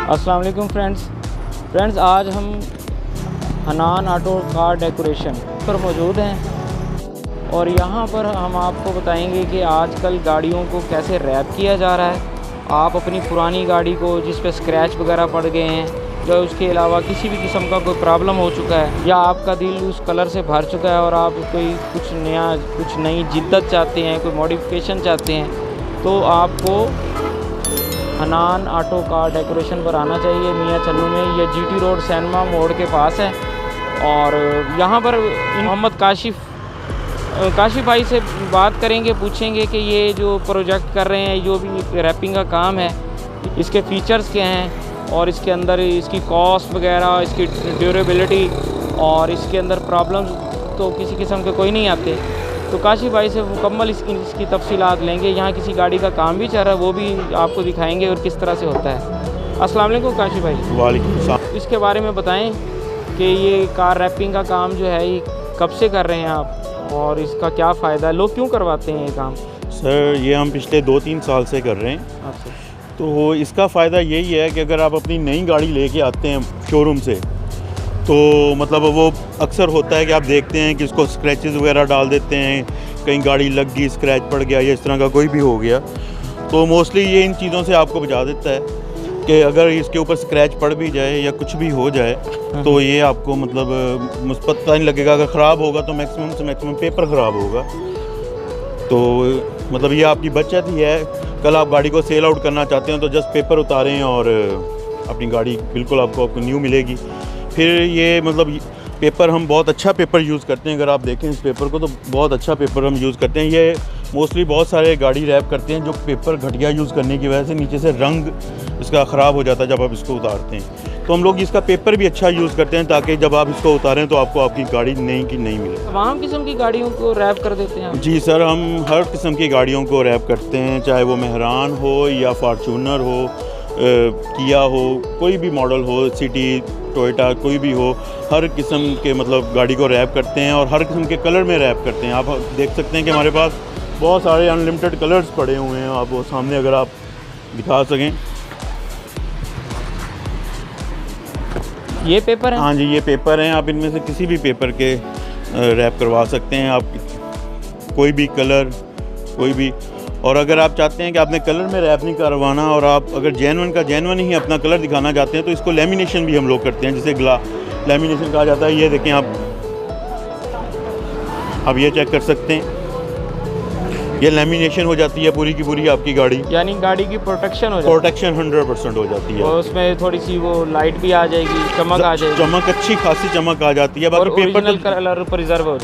अस्सलाम वालेकुम फ्रेंड्स, आज हम हनान ऑटो कार डेकोरेशन पर मौजूद हैं और यहाँ पर हम आपको बताएंगे कि आजकल गाड़ियों को कैसे रैप किया जा रहा है। आप अपनी पुरानी गाड़ी को जिस पे स्क्रैच वगैरह पड़ गए हैं या उसके अलावा किसी भी किस्म का कोई प्रॉब्लम हो चुका है या आपका दिल उस कलर से भर चुका है और आप कोई कुछ नई जिद्दत चाहते हैं, कोई मॉडिफिकेशन चाहते हैं, तो आपको हनान ऑटो कार डेकोरेशन पर आना चाहिए मियाँ चन्नू में। ये जीटी रोड सैनमा मोड़ के पास है और यहाँ पर मोहम्मद काशिफ भाई से बात करेंगे, पूछेंगे कि ये जो प्रोजेक्ट कर रहे हैं, जो भी रैपिंग का काम है, इसके फ़ीचर्स क्या हैं और इसके अंदर इसकी कॉस्ट वगैरह, इसकी ड्यूरेबिलिटी और इसके अंदर प्रॉब्लम्स तो किसी किस्म के कोई नहीं आते। तो काशिफ भाई से मुकम्मल इसकी तफसीलात लेंगे। यहाँ किसी गाड़ी का काम भी चल रहा है, वो भी आपको दिखाएंगे और किस तरह से होता है। अस्सलाम वालेकुम काशिफ भाई। वालेकुम सलाम। इसके बारे में बताएं कि ये कार रैपिंग का काम जो है ये कब से कर रहे हैं आप और इसका क्या फ़ायदा है, लोग क्यों करवाते हैं ये काम? सर ये हम पिछले 2-3 साल से कर रहे हैं। अच्छा। तो इसका फ़ायदा यही है कि अगर आप अपनी नई गाड़ी लेके आते हैं शोरूम से, तो मतलब वो अक्सर होता है कि आप देखते हैं कि इसको स्क्रैचेस वगैरह डाल देते हैं, कहीं गाड़ी लग गई, स्क्रैच पड़ गया या इस तरह का कोई भी हो गया। तो मोस्टली ये इन चीज़ों से आपको बचा देता है कि अगर इसके ऊपर स्क्रैच पड़ भी जाए या कुछ भी हो जाए तो ये आपको मतलब पता नहीं लगेगा। अगर ख़राब होगा तो मैक्सिमम से मैक्सिमम पेपर ख़राब होगा। तो मतलब ये आपकी बचत ही है। कल आप गाड़ी को सेल आउट करना चाहते हैं तो जस्ट पेपर उतारें और अपनी गाड़ी बिल्कुल आपको न्यू मिलेगी। फिर ये मतलब पेपर हम बहुत अच्छा पेपर यूज़ करते हैं। अगर आप देखें इस पेपर को तो बहुत अच्छा पेपर हम यूज़ करते हैं। ये मोस्टली बहुत सारे गाड़ी रैप करते हैं जो पेपर घटिया यूज़ करने की वजह से नीचे से रंग इसका ख़राब हो जाता है जब आप इसको उतारते हैं। तो हम लोग इसका पेपर भी अच्छा यूज़ करते हैं ताकि जब आप इसको उतारें तो आपको आपकी गाड़ी नई की नई मिले। तमाम किस्म की गाड़ियों को रैप कर देते हैं? जी सर, हम हर किस्म की गाड़ियों को रैप करते हैं, चाहे वो मेहरान हो या फार्चूनर हो, किया हो, कोई भी मॉडल हो, सिटी, टोयोटा, कोई भी हो, हर किस्म के मतलब गाड़ी को रैप करते हैं और हर किस्म के कलर में रैप करते हैं। आप देख सकते हैं कि हमारे पास बहुत सारे अनलिमिटेड कलर्स पड़े हुए हैं। आप वो सामने अगर आप दिखा सकें। ये पेपर है? हाँ जी, ये पेपर हैं। आप इनमें से किसी भी पेपर के रैप करवा सकते हैं, आप कोई भी कलर, कोई भी। और अगर आप चाहते हैं कि आपने कलर में रैप नहीं करवाना और आप अगर जेन्युइन ही अपना कलर दिखाना चाहते हैं तो इसको लेमिनेशन भी हम लोग करते हैं, जिसे लेमिनेशन कहा जाता है। ये देखें आप ये चेक कर सकते हैं, ये लेमिनेशन हो जाती है पूरी की पूरी आपकी गाड़ी, यानी गाड़ी की प्रोटेक्शन हो जाती है। प्रोटेक्शन 100% हो जाती है और उसमें थोड़ी सी वो लाइट भी आ जाएगी, चमक आ जाएगी, चमक अच्छी खासी चमक आ जाती है। बाकी पेपर कलर प्रिजर्व हो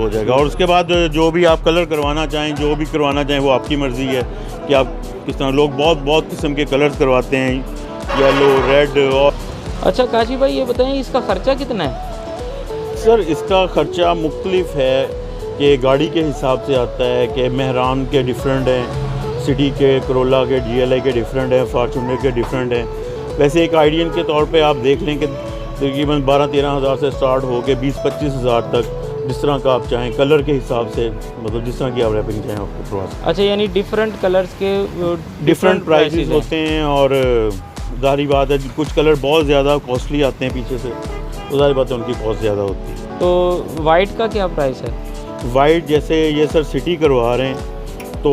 जाएगा। और उसके बाद जो भी आप कलर करवाना चाहें, जो भी करवाना चाहें, वो आपकी मर्ज़ी है कि आप किस तरह। लोग बहुत किस्म के कलर्स करवाते हैं, येलो, रेड। और अच्छा काशिफ भाई, ये बताएं इसका ख़र्चा कितना है? सर इसका ख़र्चा मुख्तलिफ है कि गाड़ी के हिसाब से आता है कि मेहरान के डिफरेंट हैं, सिटी के, करोला के, GLI के डिफरेंट हैं, फार्चूनर के डिफरेंट हैं। वैसे एक आइडियन के तौर पे आप देख लें कि तकरीबन 12-13 हज़ार से स्टार्ट हो के 20-25 हज़ार तक, जिस तरह का आप चाहें, कलर के हिसाब से, मतलब जिस तरह की आप रैपिंग चाहें आपको करवा सकते हैं। अच्छा, यानी डिफरेंट कलर्स के डिफरेंट प्राइसेस होते हैं और ज़ाहिर बात है कुछ कलर बहुत ज़्यादा कॉस्टली आते हैं पीछे से, तो ज़ाहिर बात है उनकी कॉस्ट ज़्यादा होती है। तो वाइट का क्या प्राइस है? वाइट जैसे ये सर सिटी करवा रहे हैं तो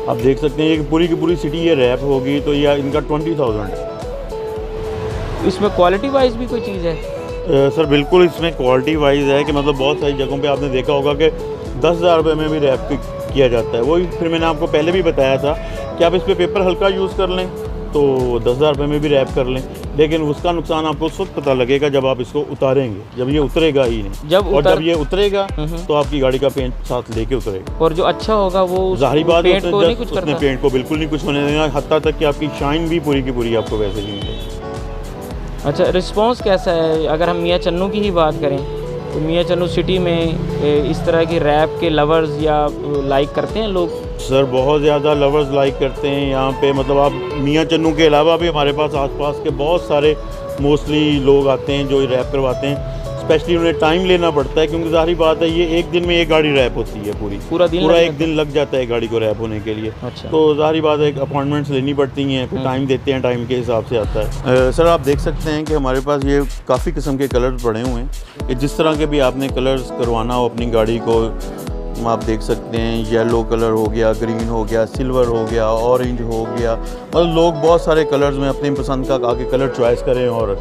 आप देख सकते हैं कि पूरी की पूरी सिटी ये रैप होगी तो ये इनका 20,000 है। इसमें क्वालिटी वाइज भी कोई चीज़ है? सर बिल्कुल इसमें क्वालिटी वाइज है कि मतलब बहुत सारी जगहों पे आपने देखा होगा कि 10,000 रुपये में भी रैप किया जाता है। वही फिर मैंने आपको पहले भी बताया था कि आप इस पर पेपर हल्का यूज़ कर लें तो 10,000 रुपये में भी रैप कर लें, लेकिन उसका नुकसान आपको उस वक्त पता लगेगा जब आप इसको उतारेंगे, जब ये उतरेगा ही नहीं। जब ये उतरेगा तो आपकी गाड़ी का पेंट साथ लेके उतरेगा। और जो अच्छा होगा वो ज़ाहिर बात है उसने पेंट को बिल्कुल नहीं कुछ होने देगा, हत्ता तक कि आपकी शाइन भी पूरी की पूरी आपको वैसे ही मिलेगी। अच्छा, रिस्पॉन्स कैसा है? अगर हम मियाँ चन्नू की ही बात करें तो मियाँ चन्नू सिटी में इस तरह की रैप के लवर्स या लाइक करते हैं लोग? सर बहुत ज़्यादा लवर्स लाइक करते हैं यहाँ पे। मतलब आप मियाँ चन्नू के अलावा भी हमारे पास आसपास के बहुत सारे मोस्टली लोग आते हैं जो रैप करवाते हैं। स्पेशली उन्हें टाइम लेना पड़ता है, क्योंकि ज़ाहिर बात है ये एक दिन में एक गाड़ी रैप होती है पूरा एक दिन लग जाता है गाड़ी को रैप होने के लिए। अच्छा। तो ज़ाहिर बात है अपॉइंटमेंट्स लेनी पड़ती हैं, फिर टाइम देते हैं, टाइम के हिसाब से आता है। सर आप देख सकते हैं कि हमारे पास ये काफ़ी किस्म के कलर्स पड़े हुए हैं कि जिस तरह के भी आपने कलर्स करवाना हो अपनी गाड़ी को, आप देख सकते हैं येलो कलर हो गया, ग्रीन हो गया, सिल्वर हो गया, ऑरेंज हो गया, मतलब लोग बहुत सारे कलर्स में अपनी पसंद का आके कलर चॉइस करें और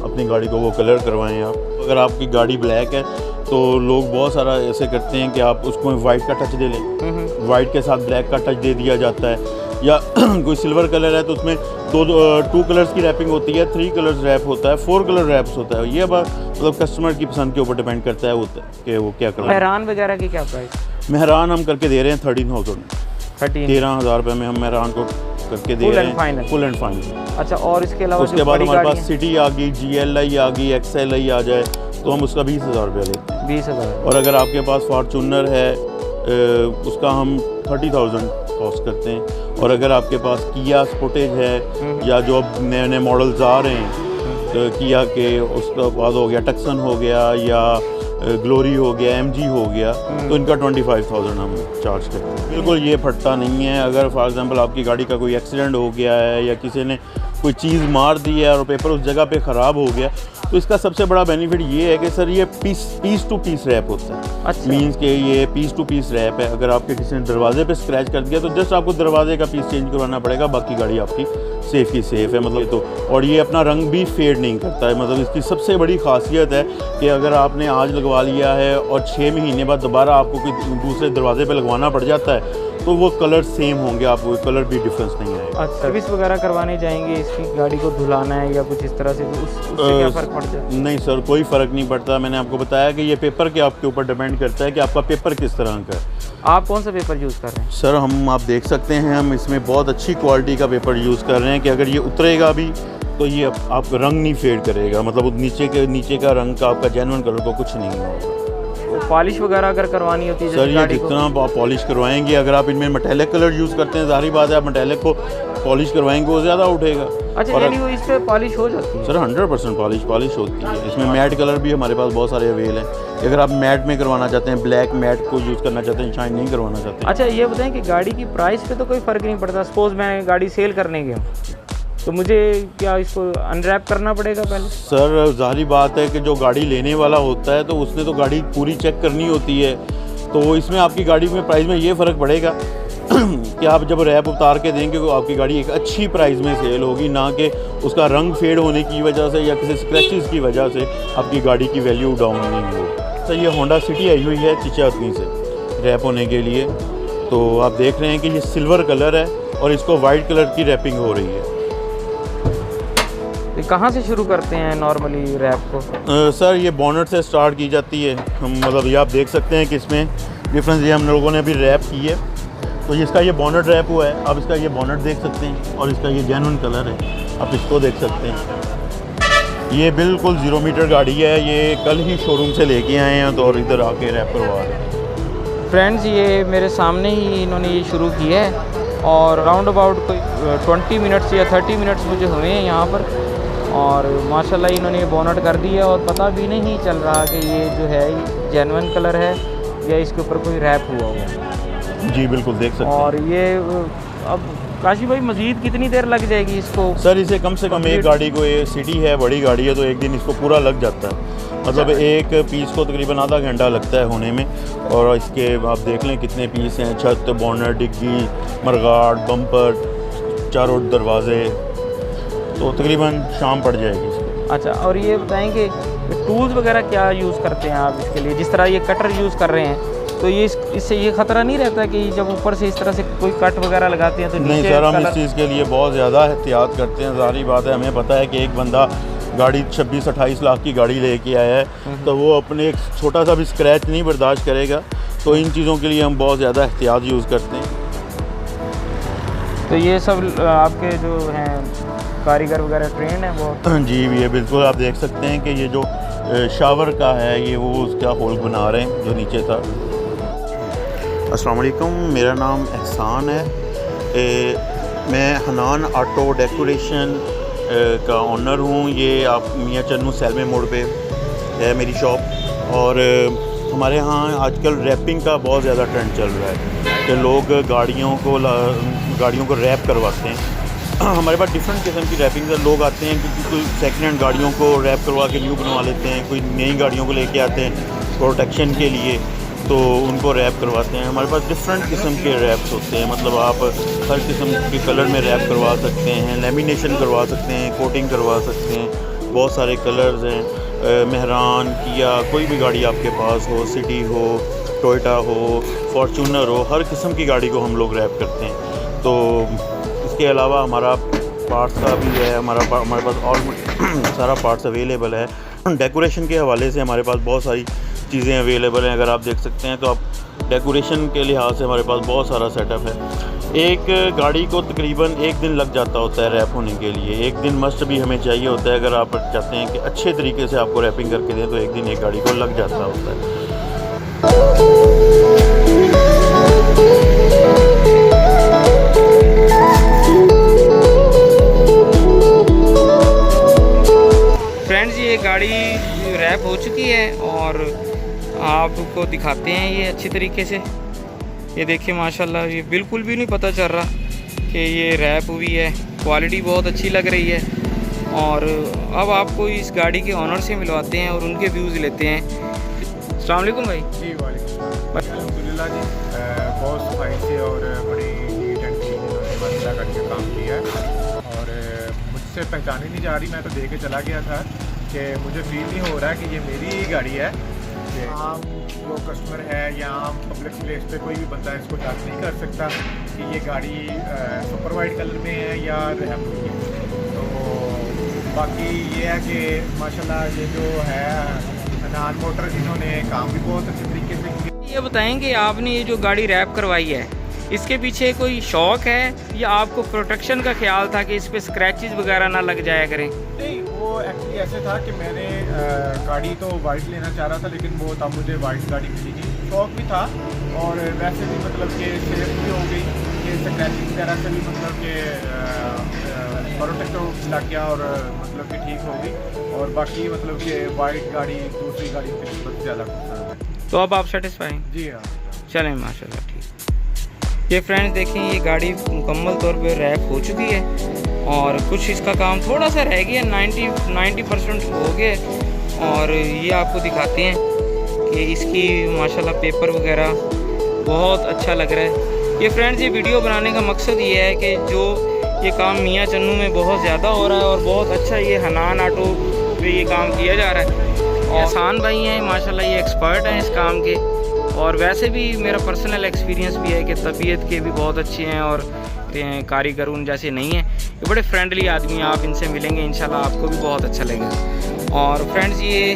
अपनी गाड़ी को वो कलर करवाएं। आप अगर आपकी गाड़ी ब्लैक है तो लोग बहुत सारा ऐसे करते हैं कि आप उसको वाइट का टच दे लें, वाइट के साथ ब्लैक का टच दे दिया जाता है, या कोई सिल्वर कलर है तो उसमें टू कलर्स की रैपिंग होती है, 3 कलर्स रैप होता है, 4 कलर रैप्स होता है। ये मतलब कस्टमर की पसंद के ऊपर डिपेंड करता है कि वो क्या करना है। मेहरान वगैरह की क्या प्राइस? मेहरान हम करके दे रहे हैं 13,000 रुपये में हम मेहरान को करके दे रहे हैं फुल एंड फाइनल। अच्छा, और इसके अलावा उसके बाद हमारे पास सिटी आ गई, GLI आ गई, XLI आ जाए तो हम उसका 20,000 रुपया लेते हैं। 20,000। और अगर आपके पास फॉर्चूनर है उसका हम 30,000 कॉस्ट करते हैं। और अगर आपके पास किया स्पोर्टेज है या जो अब नए नए मॉडल्स आ रहे हैं तो किया के, उसका बाद हो गया टक्सन हो गया या ग्लोरी हो गया, MG हो गया, तो इनका 25,000 हम चार्ज करते हैं। बिल्कुल ये फटता नहीं है। अगर फॉर एग्जांपल आपकी गाड़ी का कोई एक्सीडेंट हो गया है या किसी ने कोई चीज़ मार दी है और पेपर उस जगह पे ख़राब हो गया, तो इसका सबसे बड़ा बेनिफिट ये है कि सर ये पीस टू पीस रैप होता है। अच्छा। मीन्स के ये पीस टू पीस रैप है। अगर आपके किसी ने दरवाजे पे स्क्रैच कर दिया तो जस्ट आपको दरवाजे का पीस चेंज करवाना पड़ेगा, बाकी गाड़ी आपकी सेफ़ की सेफ़ है। मतलब तो और ये अपना रंग भी फेड नहीं करता है। मतलब इसकी सबसे बड़ी खासियत है कि अगर आपने आज लगवा लिया है और 6 महीने बाद दोबारा आपको कोई दूसरे दरवाजे पे लगवाना पड़ जाता है तो वो कलर सेम होंगे, आपको कलर भी डिफरेंस नहीं आएगा। अच्छा, सर्विस वगैरह करवाने जाएंगे, इसकी गाड़ी को धुलाना है या कुछ इस तरह से, तो उससे क्या फ़र्क पड़ जाए? नहीं सर, कोई फ़र्क नहीं पड़ता। मैंने आपको बताया कि ये पेपर के आपके ऊपर डिपेंड करता है कि आपका पेपर किस तरह का है। आप कौन सा पेपर यूज़ कर रहे हैं? सर आप देख सकते हैं हम इसमें बहुत अच्छी क्वालिटी का पेपर यूज़ कर रहे हैं कि अगर ये उतरेगा भी तो ये आप रंग नहीं फेड करेगा। मतलब नीचे का रंग का आपका जेन्युइन कलर को कुछ नहीं होगा। पॉलिश वगैरह अगर करवानी होती है सर ये जितना आप पॉलिश करवाएंगे, अगर आप इनमें मेटेलिक कलर यूज़ करते हैं, ज़ाहिर बात है आप मेटेलिक को पॉलिश करवाएंगे वो ज़्यादा उठेगा। अच्छा, यानी वो इस पे पॉलिश हो जाती है? सर 100% पॉलिश होती है। इसमें मैट कलर भी हमारे पास बहुत सारे अवेल हैं। अगर आप मैट में करवाना चाहते हैं, ब्लैक मैट को यूज़ करना चाहते हैं, शाइन नहीं करवाना चाहते हैं। अच्छा, ये बताएं कि गाड़ी की प्राइस पे तो कोई फ़र्क नहीं पड़ता। सपोज़ मैं गाड़ी सेल करने गया तो मुझे क्या इसको अनरैप करना पड़ेगा पहले? सर ज़ाहिर बात है कि जो गाड़ी लेने वाला होता है तो उसने तो गाड़ी पूरी चेक करनी होती है, तो इसमें आपकी गाड़ी में प्राइस में ये फ़र्क पड़ेगा कि आप जब रैप उतार के देंगे तो आपकी गाड़ी एक अच्छी प्राइस में सेल होगी, ना कि उसका रंग फेड होने की वजह से या किसी स्क्रैचेस की वजह से आपकी गाड़ी की वैल्यू डाउन नहीं होगी। सर ये होंडा सिटी आई हुई है चिचातनी से रैप होने के लिए। तो आप देख रहे हैं कि ये सिल्वर कलर है और इसको वाइट कलर की रैपिंग हो रही है। कहाँ से शुरू करते हैं नॉर्मली रैप को? सर ये बॉनेट से स्टार्ट की जाती है। हम मतलब ये आप देख सकते हैं कि इसमें डिफरेंस ये हम लोगों ने अभी रैप की है, तो इसका ये बॉनेट रैप हुआ है। आप इसका ये बॉनेट देख सकते हैं और इसका ये जेन्युइन कलर है, आप इसको देख सकते हैं। ये बिल्कुल 0 मीटर गाड़ी है, ये कल ही शोरूम से लेके आए हैं तो और इधर आके रैप करवा रहे हैं। फ्रेंड्स ये मेरे सामने ही इन्होंने ये शुरू की है और राउंड अबाउट कोई 20 मिनट्स या 30 मिनट्स मुझे हुए हैं यहाँ पर, और माशाल्लाह इन्होंने ये बोनट कर दिया और पता भी नहीं चल रहा कि ये जो है जेन्युइन कलर है या इसके ऊपर कोई रैप हुआ हुआ। जी बिल्कुल देख सकते हैं। और ये अब काशी भाई मज़ीद कितनी देर लग जाएगी इसको? सर इसे कम से कम एक गाड़ी को, ये सिटी है बड़ी गाड़ी है तो एक दिन इसको पूरा लग जाता है। मतलब एक पीस को तकरीबन आधा घंटा लगता है होने में। और इसके आप देख लें कितने पीस हैं, छत, बोनट, डिग्गी, मरगाड़, बम्पर, चारों दरवाजे, तो तकरीबन शाम पड़ जाएगी इसको। अच्छा, और ये बताएंगे टूल्स वगैरह क्या यूज़ करते हैं आप इसके लिए? जिस तरह ये कटर यूज़ कर रहे हैं तो ये इससे ये ख़तरा नहीं रहता कि जब ऊपर से इस तरह से कोई कट वगैरह लगाते हैं तो नहीं सर, हम इस चीज़ के लिए बहुत ज़्यादा एहतियात करते हैं। ज़ाहिर बात है, हमें पता है कि एक बंदा गाड़ी 26-28 लाख की गाड़ी लेके आया है तो वो अपने एक छोटा सा भी स्क्रैच नहीं बर्दाश्त करेगा, तो इन चीज़ों के लिए हम बहुत ज़्यादा एहतियात यूज़ करते हैं। तो ये सब आपके जो हैं कारीगर वगैरह ट्रेन है वो? जी ये बिल्कुल आप देख सकते हैं कि ये जो शावर का है ये वो उसका होल बना रहे हैं जो नीचे था। अस्सलाम वालेकुम, मेरा नाम एहसान है। मैं हनान ऑटो डेकोरेशन का ओनर हूँ। ये आप मियाँ चन्नू सैलमे मोड़ पे है मेरी शॉप। और हमारे यहाँ आजकल रैपिंग का बहुत ज़्यादा ट्रेंड चल रहा है कि लोग गाड़ियों को रैप करवाते हैं। हमारे पास डिफरेंट किस्म की रैपिंग है। लोग आते हैं कि कोई सेकेंड हैंड गाड़ियों को रैप करवा के न्यू बनवा लेते हैं, कोई नई गाड़ियों को लेके आते हैं प्रोटेक्शन के लिए, तो उनको रैप करवाते हैं। हमारे पास डिफरेंट किस्म के रैप्स होते हैं, मतलब आप हर किस्म के कलर में रैप करवा सकते हैं, लेमिनेशन करवा सकते हैं, कोटिंग करवा सकते हैं। बहुत सारे कलर्स हैं। मेहरान, किया, कोई भी गाड़ी आपके पास हो, सिटी हो, टोयोटा हो, फॉर्चूनर हो, हर किस्म की गाड़ी को हम लोग रैप करते हैं। तो इसके अलावा हमारा पार्ट्स का भी है, हमारे पास ऑलमोस्ट सारा पार्ट्स अवेलेबल है। डेकोरेशन के हवाले से हमारे पास बहुत सारी चीज़ें अवेलेबल हैं। अगर आप देख सकते हैं तो आप डेकोरेशन के लिहाज से हमारे पास बहुत सारा सेटअप है। एक गाड़ी को तकरीबन 1 दिन लग जाता होता है रैप होने के लिए। 1 दिन मस्ट भी हमें चाहिए होता है। अगर आप चाहते हैं कि अच्छे तरीके से आपको रैपिंग करके दें तो 1 दिन एक गाड़ी को लग जाता होता है। फ्रेंड्स, ये गाड़ी रैप हो चुकी है और आपको दिखाते हैं ये अच्छी तरीके से। ये देखिए माशाल्लाह, ये बिल्कुल भी नहीं पता चल रहा कि ये रैप हुई है। क्वालिटी बहुत अच्छी लग रही है। और अब आपको इस गाड़ी के ऑनर से मिलवाते हैं और उनके व्यूज़ लेते हैं। अस्सलाम वालेकुम भाई। जी वालेकुम अल्हम्दुलिल्लाह जी, बहुत सफाई से और बड़ी नीट एंड क्लीन इन्होंने माशाल्लाह करके काम किया है। और मुझसे पहचानी नहीं जा रही, मैं तो देख के चला गया था कि मुझे फील नहीं हो रहा कि ये मेरी ही गाड़ी है। कि आम जो कस्टमर है या आम पब्लिक प्लेस पे कोई भी बंदा इसको जज नहीं कर सकता कि ये गाड़ी सुपर वाइट कलर में है या रैप हुई है। तो बाकी ये है कि माशाल्लाह ये जो है अनान मोटर्स, इन्होंने काम भी बहुत अच्छे तरीके से किया। ये बताएंगे आपने ये जो गाड़ी रैप करवाई है, इसके पीछे कोई शौक है या आपको प्रोटेक्शन का ख्याल था कि इस पे स्क्रैचेस वगैरह ना लग जाया करें? नहीं, वो एक्चुअली ऐसे था कि मैंने गाड़ी तो वाइट लेना चाह रहा था, लेकिन वो तब मुझे वाइट गाड़ी मिली थी। शौक भी था और वैसे भी मतलब कि सेफ भी हो गई कि स्क्रैचिंग वगैरह से भी मतलब कि प्रोटेक्टर लग गया और मतलब कि ठीक हो गई। और बाकी मतलब कि वाइट गाड़ी दूसरी गाड़ी की निस्बत ज़्यादा खूबसूरत है। तो अब आप सेटिस्फाई हैं? जी हाँ। चलें माशाल्लाह, ठीक। ये फ्रेंड्स देखें, ये गाड़ी मुकम्मल तौर पे रैप हो चुकी है और कुछ इसका काम थोड़ा सा रह गया, 90% हो गया। और ये आपको दिखाते हैं कि इसकी माशाल्लाह पेपर वगैरह बहुत अच्छा लग रहा है। ये फ्रेंड्स, ये वीडियो बनाने का मकसद ये है कि जो ये काम मियाँ चन्नू में बहुत ज़्यादा हो रहा है और बहुत अच्छा ये हनान ऑटो पे ये काम किया जा रहा है। और आसान भाई हैं माशाल्लाह, ये एक्सपर्ट हैं इस काम के। और वैसे भी मेरा पर्सनल एक्सपीरियंस भी है कि तबीयत के भी बहुत अच्छे हैं और कारीगर उन जैसे नहीं हैं। ये बड़े फ्रेंडली आदमी हैं, आप इनसे मिलेंगे इंशाल्लाह आपको भी बहुत अच्छा लगेगा। और फ्रेंड्स, ये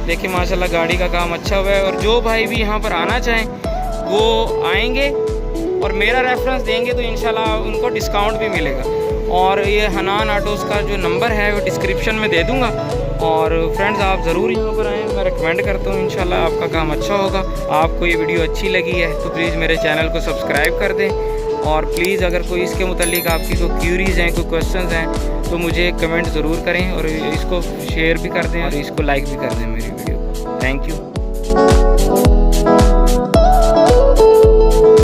देखिए माशाल्लाह गाड़ी का काम अच्छा हुआ है। और जो भाई भी यहाँ पर आना चाहें वो आएंगे और मेरा रेफरेंस देंगे तो इंशाल्लाह उनको डिस्काउंट भी मिलेगा। और ये हनान ऑटोज़ का जो नंबर है वो डिस्क्रिप्शन में दे दूँगा। और फ्रेंड्स, आप ज़रूर यहाँ पर आएँ, मैं रिकमेंड करता हूँ, इंशाल्लाह आपका काम अच्छा होगा। आपको ये वीडियो अच्छी लगी है तो प्लीज़ मेरे चैनल को सब्सक्राइब कर दें। और प्लीज़ अगर कोई इसके मुतालिक आपकी कोई क्यूरीज़ हैं, कोई क्वेश्चंस हैं तो मुझे कमेंट ज़रूर करें और इसको शेयर भी कर दें और इसको लाइक भी कर दें मेरी वीडियो को। Thank you.